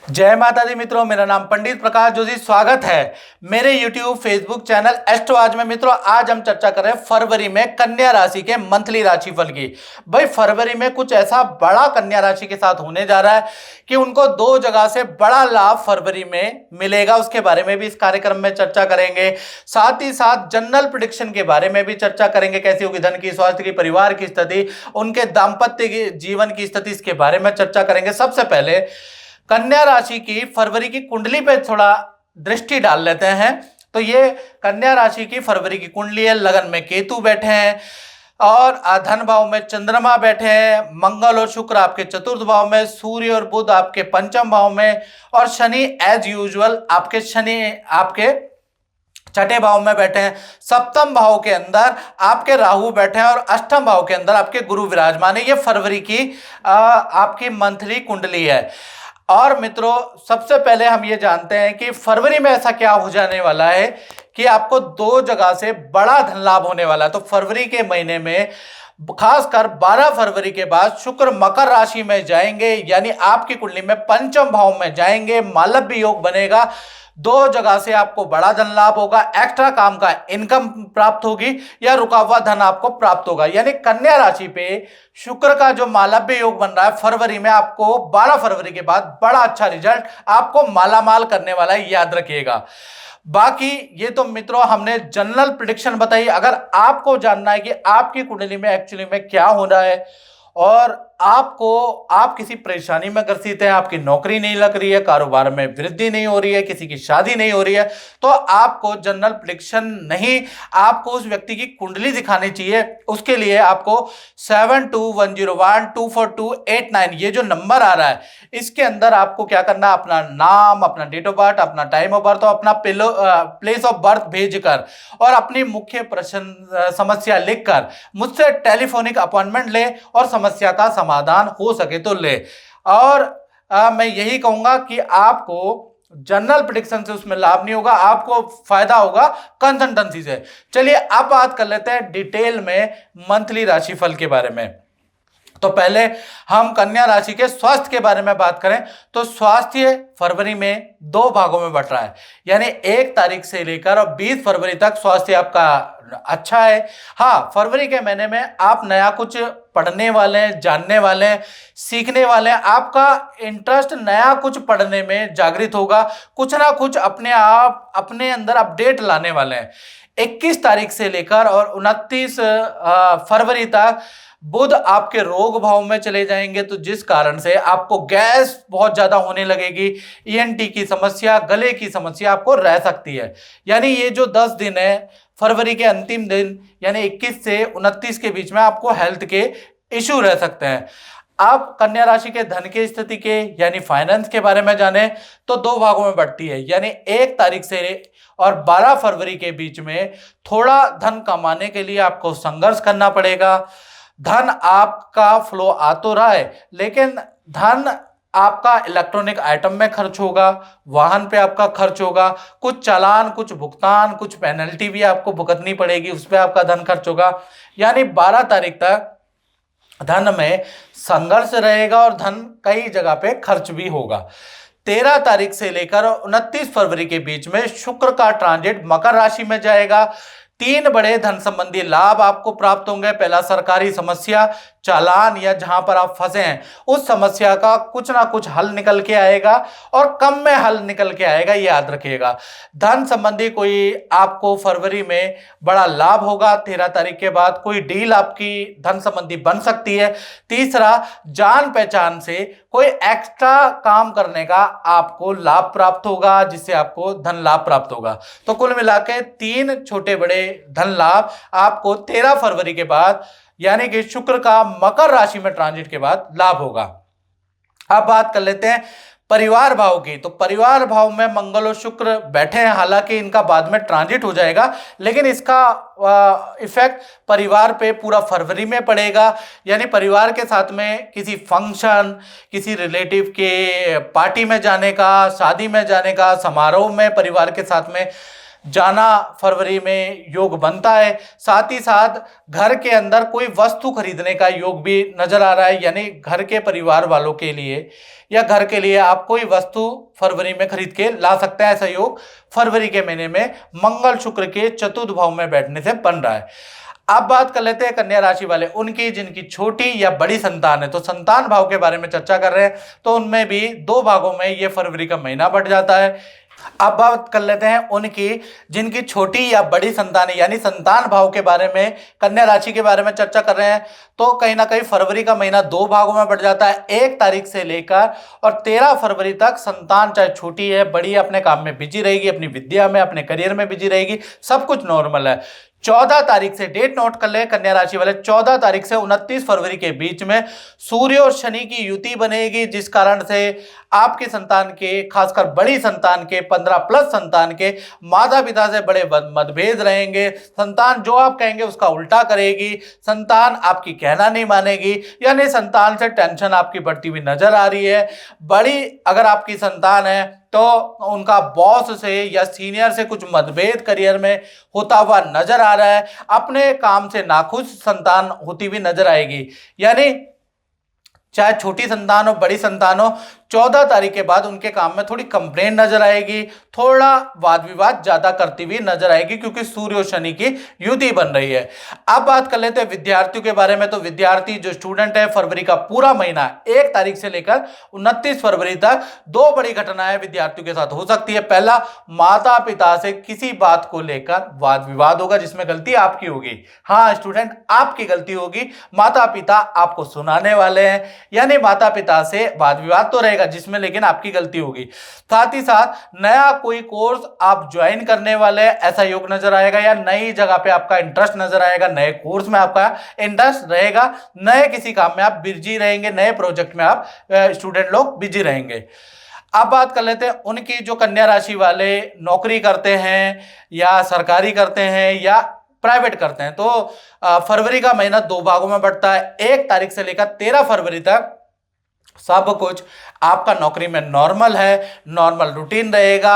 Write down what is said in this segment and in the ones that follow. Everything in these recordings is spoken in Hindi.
जय माता दी मित्रों, मेरा नाम पंडित प्रकाश जोशी। स्वागत है मेरे YouTube फेसबुक चैनल एस्ट्रो आज में। मित्रों, आज हम चर्चा कर रहे हैं फरवरी में कन्या राशि के मंथली राशिफल की। भाई, फरवरी में कुछ ऐसा बड़ा कन्या राशि के साथ होने जा रहा है कि उनको दो जगह से बड़ा लाभ फरवरी में मिलेगा। उसके बारे में भी इस कार्यक्रम में चर्चा करेंगे। साथ ही साथ जनरल प्रेडिक्शन के बारे में भी चर्चा करेंगे। कैसी होगी धन की, स्वास्थ्य की, परिवार की स्थिति, उनके दाम्पत्य की जीवन की स्थिति, इसके बारे में चर्चा करेंगे। सबसे पहले कन्या राशि की फरवरी की कुंडली पे थोड़ा दृष्टि डाल लेते हैं। तो ये कन्या राशि की फरवरी की कुंडली है। लगन में केतु बैठे हैं और धन भाव में चंद्रमा बैठे हैं। मंगल और शुक्र आपके चतुर्थ भाव में, सूर्य और बुध आपके पंचम भाव में, और शनि एज यूजुअल आपके छठे भाव में बैठे हैं। सप्तम भाव के अंदर आपके राहु बैठे हैं और अष्टम भाव के अंदर आपके गुरु विराजमान है। ये फरवरी की आपकी मंथली कुंडली है। और मित्रों, सबसे पहले हम ये जानते हैं कि फरवरी में ऐसा क्या हो जाने वाला है कि आपको दो जगह से बड़ा धन लाभ होने वाला है। तो फरवरी के महीने में खासकर 12 फरवरी के बाद शुक्र मकर राशि में जाएंगे, यानी आपकी कुंडली में पंचम भाव में जाएंगे। मालव्य योग बनेगा। दो जगह से आपको बड़ा धन लाभ होगा। एक्स्ट्रा काम का इनकम प्राप्त होगी या रुका हुआ धन आपको प्राप्त होगा। यानी कन्या राशि पे शुक्र का जो मालव्य योग बन रहा है फरवरी में, आपको 12 फरवरी के बाद बड़ा अच्छा रिजल्ट आपको मालामाल करने वाला है, याद रखिएगा। बाकी ये तो मित्रों हमने जनरल प्रेडिक्शन बताई। अगर आपको जानना है कि आपकी कुंडली में एक्चुअली में क्या हो रहा है और आप किसी परेशानी में ग्रसित हैं, आपकी नौकरी नहीं लग रही है, कारोबार में वृद्धि नहीं हो रही है, किसी की शादी नहीं हो रही है, तो आपको जनरल प्रेडिक्शन नहीं, आपको उस व्यक्ति की कुंडली दिखानी चाहिए। उसके लिए आपको 7210124289 ये जो नंबर आ रहा है, इसके अंदर आपको क्या करना है, अपना नाम, अपना डेट ऑफ बर्थ, अपना टाइम ऑफ बर्थ और अपना प्लेस ऑफ बर्थ भेजकर और अपनी मुख्य प्रश्न समस्या लिखकर मुझसे टेलीफोनिक अपॉइंटमेंट ले और समस्या का समाधान हो सके तो ले। और मैं यही कहूंगा कि आपको जनरल प्रेडिक्शन से उसमें लाभ नहीं होगा, आपको फायदा होगा कंसल्टेंसी से। चलिए अब बात कर लेते हैं डिटेल में मंथली राशिफल के बारे में। तो पहले हम कन्या राशि के स्वास्थ्य के बारे में बात करें तो स्वास्थ्य फरवरी में दो भागों में बट रहा है, यानी 1 तारीख से लेकर और 20 फरवरी तक स्वास्थ्य आपका अच्छा है। हाँ, फरवरी के महीने में आप नया कुछ पढ़ने वाले हैं, जानने वाले हैं, सीखने वाले हैं। आपका इंटरेस्ट नया कुछ पढ़ने में जागृत होगा। कुछ ना कुछ अपने आप अपने अंदर अपडेट लाने वाले हैं। 21 तारीख से लेकर और 29 फरवरी तक बुध आपके रोग भाव में चले जाएंगे, तो जिस कारण से आपको गैस बहुत ज्यादा होने लगेगी, ईएनटी की समस्या, गले की समस्या आपको रह सकती है। यानी ये जो 10 दिन है फरवरी के अंतिम दिन, यानी 21 से 29 के बीच में आपको हेल्थ के इश्यू रह सकते हैं। आप कन्या राशि के धन की स्थिति के यानी फाइनेंस के बारे में जाने तो दो भागों में बढ़ती है, यानी 1 तारीख से और 12 फरवरी के बीच में थोड़ा धन कमाने के लिए आपको संघर्ष करना पड़ेगा। धन आपका फ्लो आ तो रहा है, लेकिन धन आपका इलेक्ट्रॉनिक आइटम में खर्च होगा, वाहन पे आपका खर्च होगा, कुछ चालान, कुछ भुगतान, कुछ पेनल्टी भी आपको भुगतनी पड़ेगी, उस पर आपका धन खर्च होगा। यानी 12 तारीख तक धन में संघर्ष रहेगा और धन कई जगह पे खर्च भी होगा। 13 तारीख से लेकर 29 फरवरी के बीच में शुक्र का ट्रांजिट मकर राशि में जाएगा। 3 बड़े धन संबंधी लाभ आपको प्राप्त होंगे। पहला, सरकारी समस्या, चालान या जहां पर आप फंसे हैं उस समस्या का कुछ ना कुछ हल निकल के आएगा और कम में हल निकल के आएगा, याद रखिएगा। धन संबंधी कोई आपको फरवरी में बड़ा लाभ होगा। 13 तारीख के बाद कोई डील आपकी धन संबंधी बन सकती है। तीसरा, जान पहचान से कोई एक्स्ट्रा काम करने का आपको लाभ प्राप्त होगा, जिससे आपको धन लाभ प्राप्त होगा। तो कुल मिला के 3 छोटे बड़े धन लाभ आपको 13 फरवरी के बाद, यानी कि शुक्र का मकर राशि में ट्रांजिट के बाद लाभ होगा। अब बात कर लेते हैं परिवार भाव की। तो परिवार भाव में मंगल और शुक्र बैठे हैं, हालांकि इनका बाद में ट्रांजिट हो जाएगा, लेकिन इसका इफेक्ट परिवार पे पूरा फरवरी में पड़ेगा। यानी परिवार के साथ में किसी फंक्शन, किसी रिलेटिव के पार्टी में जाने का, शादी में जाने का, समारोह में परिवार के साथ में जाना फरवरी में योग बनता है। साथ ही साथ घर के अंदर कोई वस्तु खरीदने का योग भी नजर आ रहा है, यानी घर के परिवार वालों के लिए या घर के लिए आप कोई वस्तु फरवरी में खरीद के ला सकते हैं। ऐसा योग फरवरी के महीने में मंगल शुक्र के चतुर्थ भाव में बैठने से बन रहा है। अब बात कर लेते हैं कन्या राशि वाले, उनकी जिनकी छोटी या बड़ी संतान है, तो संतान भाव के बारे में चर्चा कर रहे हैं। तो उनमें भी 2 भागों में ये फरवरी का महीना बढ़ जाता है। अब बात कर लेते हैं उनकी जिनकी छोटी या बड़ी संतान है, यानी संतान भाव के बारे में, कन्या राशि के बारे में चर्चा कर रहे हैं। तो कहीं ना कहीं फरवरी का महीना 2 भागों में बढ़ जाता है। 1 तारीख से लेकर और 13 फरवरी तक संतान चाहे छोटी है बड़ी है अपने काम में बिजी रहेगी, अपनी विद्या में, अपने करियर में बिजी रहेगी, सब कुछ नॉर्मल है। 14 तारीख से, डेट नोट कर ले कन्या राशि वाले, 14 तारीख से 29 फरवरी के बीच में सूर्य और शनि की युति बनेगी, जिस कारण से आपके संतान के, खासकर बड़ी संतान के, 15 प्लस संतान के माता पिता से बड़े मतभेद रहेंगे। संतान जो आप कहेंगे उसका उल्टा करेगी, संतान आपकी कहना नहीं मानेगी, यानी संतान से टेंशन आपकी बढ़ती हुई नजर आ रही है। बड़ी अगर आपकी संतान है तो उनका बॉस से या सीनियर से कुछ मतभेद करियर में होता हुआ नजर आ रहा है। अपने काम से नाखुश संतान होती हुई नजर आएगी, यानी चाहे छोटी संतान हो बड़ी संतान हो, 14 तारीख के बाद उनके काम में थोड़ी कंप्लेंट नजर आएगी, थोड़ा वाद विवाद ज्यादा करती हुई नजर आएगी, क्योंकि सूर्य और शनि की युति बन रही है। अब बात कर लेते हैं विद्यार्थियों के बारे में। तो विद्यार्थी जो स्टूडेंट है, फरवरी का पूरा महीना 1 तारीख से लेकर 29 फरवरी तक 2 बड़ी घटनाएं विद्यार्थियों के साथ हो सकती है। पहला, माता पिता से किसी बात को लेकर वाद विवाद होगा जिसमें गलती आपकी होगी। हाँ स्टूडेंट, आपकी गलती होगी, माता पिता आपको सुनाने वाले हैं, यानी माता पिता से वाद विवाद तो रहेगा जिसमें लेकिन आपकी गलती होगी। साथ ही साथ नया कोई कोर्स आप ज्वाइन करने वाले हैं ऐसा योग नजर आएगा, या नई जगह पे आपका इंटरेस्ट नजर आएगा, नए कोर्स में आपका इंटरेस्ट रहेगा, नए किसी काम में आप बिजी रहेंगे, नए प्रोजेक्ट में आप स्टूडेंट लोग बिजी रहेंगे। अब बात कर लेते हैं उनकी जो कन्या राशि वाले नौकरी करते हैं या सरकारी करते हैं या प्राइवेट करते हैं। तो फरवरी का महीना 2 भागों में बढ़ता है। 1 तारीख से लेकर 13 फरवरी तक सब कुछ आपका नौकरी में नॉर्मल है, नॉर्मल रूटीन रहेगा।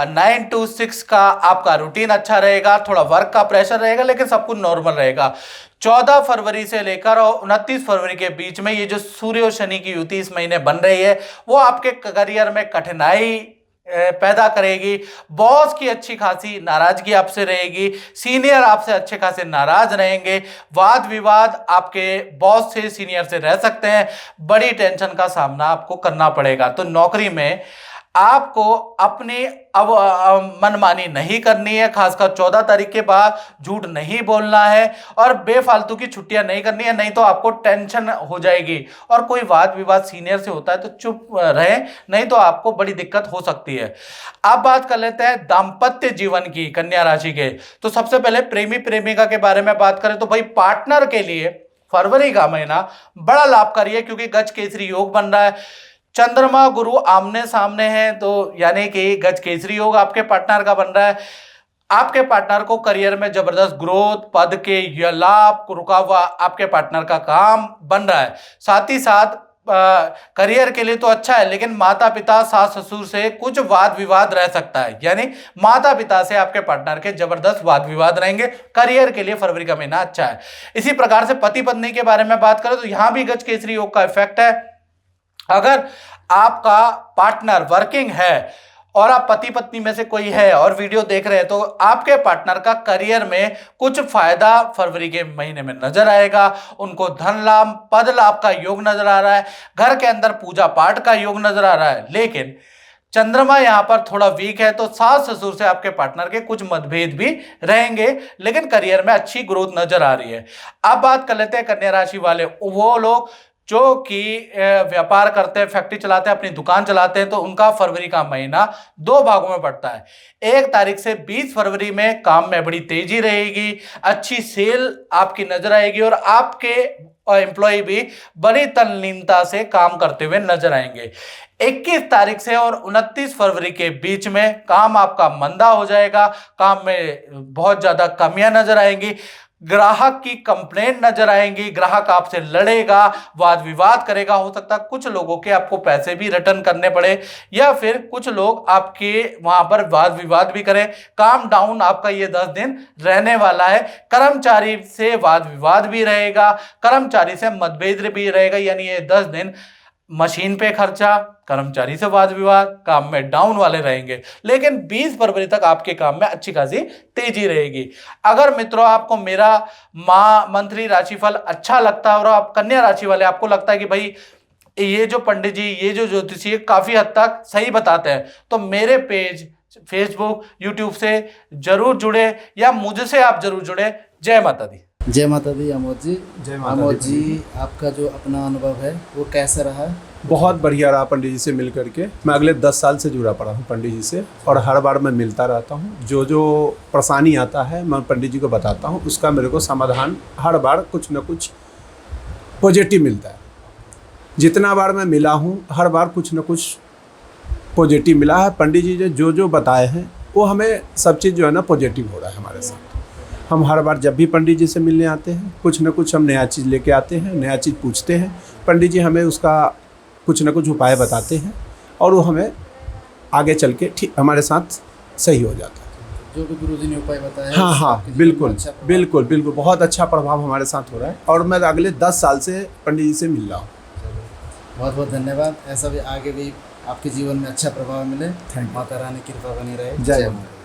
9 to 6 का आपका रूटीन अच्छा रहेगा, थोड़ा वर्क का प्रेशर रहेगा, लेकिन सब कुछ नॉर्मल रहेगा। 14 फरवरी से लेकर और 29 फरवरी के बीच में ये जो सूर्य और शनि की युति इस महीने बन रही है, वो आपके करियर में कठिनाई पैदा करेगी। बॉस की अच्छी खासी नाराजगी आपसे रहेगी, सीनियर आपसे अच्छे खासे नाराज रहेंगे, वाद विवाद आपके बॉस से, सीनियर से रह सकते हैं, बड़ी टेंशन का सामना आपको करना पड़ेगा। तो नौकरी में आपको अपनी अब मनमानी नहीं करनी है, खासकर 14 तारीख के बाद झूठ नहीं बोलना है और बेफालतू की छुट्टियां नहीं करनी है, नहीं तो आपको टेंशन हो जाएगी। और कोई वाद विवाद सीनियर से होता है तो चुप रहे, नहीं तो आपको बड़ी दिक्कत हो सकती है। अब बात कर लेते हैं दाम्पत्य जीवन की कन्या राशि के। तो सबसे पहले प्रेमी प्रेमिका के बारे में बात करें तो भाई पार्टनर के लिए फरवरी का महीना बड़ा लाभकारी है, क्योंकि गज केसरी योग बन रहा है, चंद्रमा गुरु आमने सामने हैं, तो यानी कि गज केसरी योग आपके पार्टनर का बन रहा है। आपके पार्टनर को करियर में जबरदस्त ग्रोथ, पद के लाभ, रुका हुआ आपके पार्टनर का काम बन रहा है। साथ ही साथ करियर के लिए तो अच्छा है, लेकिन माता पिता, सास ससुर से कुछ वाद विवाद रह सकता है, यानी माता पिता से आपके पार्टनर के जबरदस्त वाद विवाद रहेंगे। करियर के लिए फरवरी का महीना अच्छा है। इसी प्रकार से पति पत्नी के बारे में बात करें तो यहां भी गज केसरी योग का इफेक्ट है। अगर आपका पार्टनर वर्किंग है और आप पति पत्नी में से कोई है और वीडियो देख रहे हैं, तो आपके पार्टनर का करियर में कुछ फायदा फरवरी के महीने में नजर आएगा। उनको धन लाभ, पद लाभ का योग नजर आ रहा है, घर के अंदर पूजा पाठ का योग नजर आ रहा है। लेकिन चंद्रमा यहां पर थोड़ा वीक है, तो सास ससुर से आपके पार्टनर के कुछ मतभेद भी रहेंगे, लेकिन करियर में अच्छी ग्रोथ नजर आ रही है। अब बात कर लेते हैं कन्या राशि वाले, वो लोग जो कि व्यापार करते हैं, फैक्ट्री चलाते हैं, अपनी दुकान चलाते हैं, तो उनका फरवरी का महीना 2 भागों में बढ़ता है। 1 तारीख से 20 फरवरी में काम में बड़ी तेजी रहेगी, अच्छी सेल आपकी नजर आएगी और आपके एम्प्लॉय भी बड़ी तल्लीनता से काम करते हुए नजर आएंगे। 21 तारीख से और 29 फरवरी के बीच में काम आपका मंदा हो जाएगा, काम में बहुत ज्यादा कमियां नजर आएंगी। ग्राहक की कंप्लेंट नजर आएंगी, ग्राहक आपसे लड़ेगा, वाद विवाद करेगा। हो सकता है कुछ लोगों के आपको पैसे भी रिटर्न करने पड़े, या फिर कुछ लोग आपके वहां पर वाद विवाद भी करें। काम डाउन आपका ये 10 दिन रहने वाला है। कर्मचारी से वाद विवाद भी रहेगा, कर्मचारी से मतभेद भी रहेगा, यानी ये 10 दिन मशीन पे खर्चा, कर्मचारी से वाद विवाद, काम में डाउन वाले रहेंगे। लेकिन 20 फरवरी तक आपके काम में अच्छी खासी तेजी रहेगी। अगर मित्रों आपको मेरा माह मंथली राशिफल अच्छा लगता है और आप कन्या राशि वाले आपको लगता है कि भाई ये जो पंडित जी, ये जो ज्योतिषी काफी हद तक सही बताते हैं, तो मेरे पेज फेसबुक यूट्यूब से जरूर जुड़े, या मुझसे आप जरूर जुड़े। जय माता दी। जय माता दी अमोद जी। जय माता अमोद दी। जी, आपका जो अपना अनुभव है वो कैसा रहा? बहुत बढ़िया रहा पंडित जी से मिल करके। मैं अगले 10 साल से जुड़ा पड़ा हूँ पंडित जी से, और हर बार मैं मिलता रहता हूँ। जो जो परेशानी आता है मैं पंडित जी को बताता हूँ, उसका मेरे को समाधान हर बार कुछ न कुछ पॉजिटिव मिलता है। जितना बार मैं मिला हूँ हर बार कुछ न कुछ पॉजिटिव मिला है। पंडित जी जो जो बताए हैं वो हमें सब चीज़ जो है ना पॉजिटिव हो रहा है हमारे साथ। हम हर बार जब भी पंडित जी से मिलने आते हैं कुछ न कुछ हम नया चीज़ लेके आते हैं, नया चीज़ पूछते हैं। पंडित जी हमें उसका कुछ न कुछ उपाय बताते हैं, और वो हमें आगे चल के ठीक हमारे साथ सही हो जाता है। जो भी गुरुजी ने उपाय बताया, हाँ हाँ, आपके जीवन में बिल्कुल अच्छा प्रभाव- बिल्कुल बिल्कुल, बहुत अच्छा प्रभाव हमारे साथ हो रहा है, और मैं अगले 10 साल से पंडित जी से मिल रहा हूँ। बहुत बहुत धन्यवाद। ऐसा भी आगे भी आपके जीवन में अच्छा प्रभाव मिले। Thank you. माता रानी कृपा बनी रहे। जय जय माता। माता।